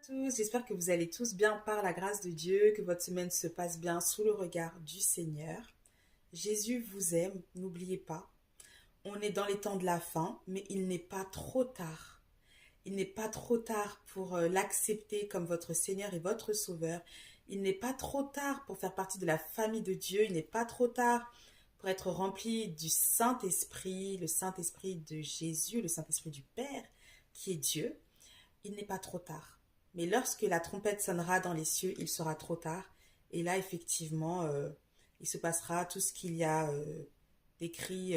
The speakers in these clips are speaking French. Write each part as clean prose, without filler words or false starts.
Tous, j'espère que vous allez tous bien par la grâce de Dieu, que votre semaine se passe bien sous le regard du Seigneur. Jésus vous aime, n'oubliez pas. On est dans les temps de la fin, mais il n'est pas trop tard. Il n'est pas trop tard pour l'accepter comme votre Seigneur et votre Sauveur. Il n'est pas trop tard pour faire partie de la famille de Dieu. Il n'est pas trop tard pour être rempli du Saint-Esprit, le Saint-Esprit de Jésus, le Saint-Esprit du Père, qui est Dieu. Il n'est pas trop tard. Mais lorsque la trompette sonnera dans les cieux, il sera trop tard. Et là, effectivement, il se passera tout ce qu'il y a décrit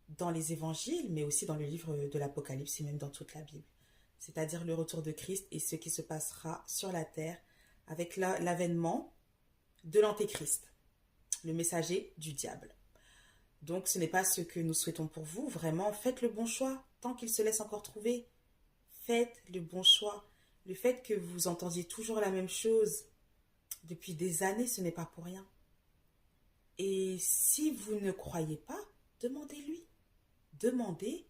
dans les évangiles, mais aussi dans le livre de l'Apocalypse et même dans toute la Bible. C'est-à-dire le retour de Christ et ce qui se passera sur la terre avec l'avènement de l'Antéchrist, le messager du diable. Donc ce n'est pas ce que nous souhaitons pour vous. Vraiment, faites le bon choix tant qu'il se laisse encore trouver. Faites le bon choix. Le fait que vous entendiez toujours la même chose depuis des années, ce n'est pas pour rien. Et si vous ne croyez pas, demandez-lui. Demandez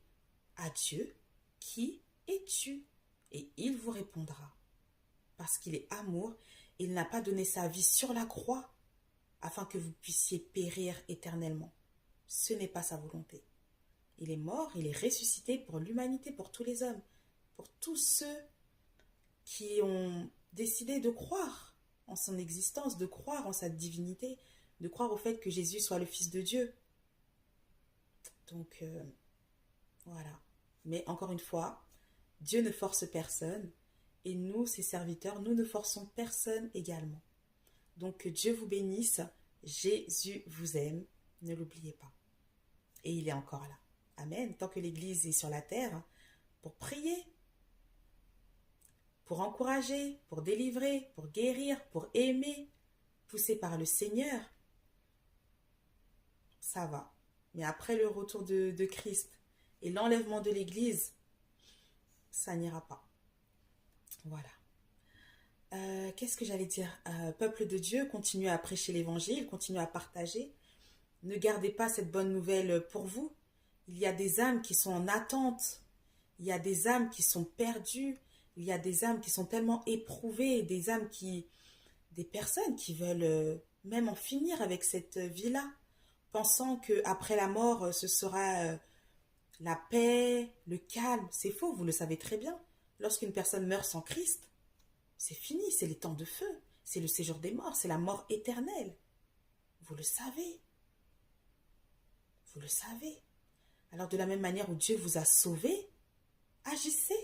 à Dieu, qui es-tu? Et il vous répondra. Parce qu'il est amour, il n'a pas donné sa vie sur la croix afin que vous puissiez périr éternellement. Ce n'est pas sa volonté. Il est mort, il est ressuscité pour l'humanité, pour tous les hommes, pour tous ceux qui ont décidé de croire en son existence, de croire en sa divinité, de croire au fait que Jésus soit le Fils de Dieu. Donc, voilà. Mais encore une fois, Dieu ne force personne et nous, ses serviteurs, nous ne forçons personne également. Donc, que Dieu vous bénisse. Jésus vous aime. Ne l'oubliez pas. Et il est encore là. Amen. Tant que l'Église est sur la terre, pour prier, pour encourager, pour délivrer, pour guérir, pour aimer, poussé par le Seigneur, ça va. Mais après le retour de Christ et l'enlèvement de l'Église, ça n'ira pas. Voilà. Qu'est-ce que j'allais dire? Peuple de Dieu, continuez à prêcher l'Évangile, continuez à partager. Ne gardez pas cette bonne nouvelle pour vous. Il y a des âmes qui sont en attente. Il y a des âmes qui sont perdues. Il y a des âmes qui sont tellement éprouvées, des personnes qui veulent même en finir avec cette vie-là, pensant qu'après la mort, ce sera la paix, le calme. C'est faux, vous le savez très bien. Lorsqu'une personne meurt sans Christ, c'est fini, c'est les temps de feu, c'est le séjour des morts, c'est la mort éternelle. Vous le savez. Vous le savez. Alors de la même manière où Dieu vous a sauvé, agissez.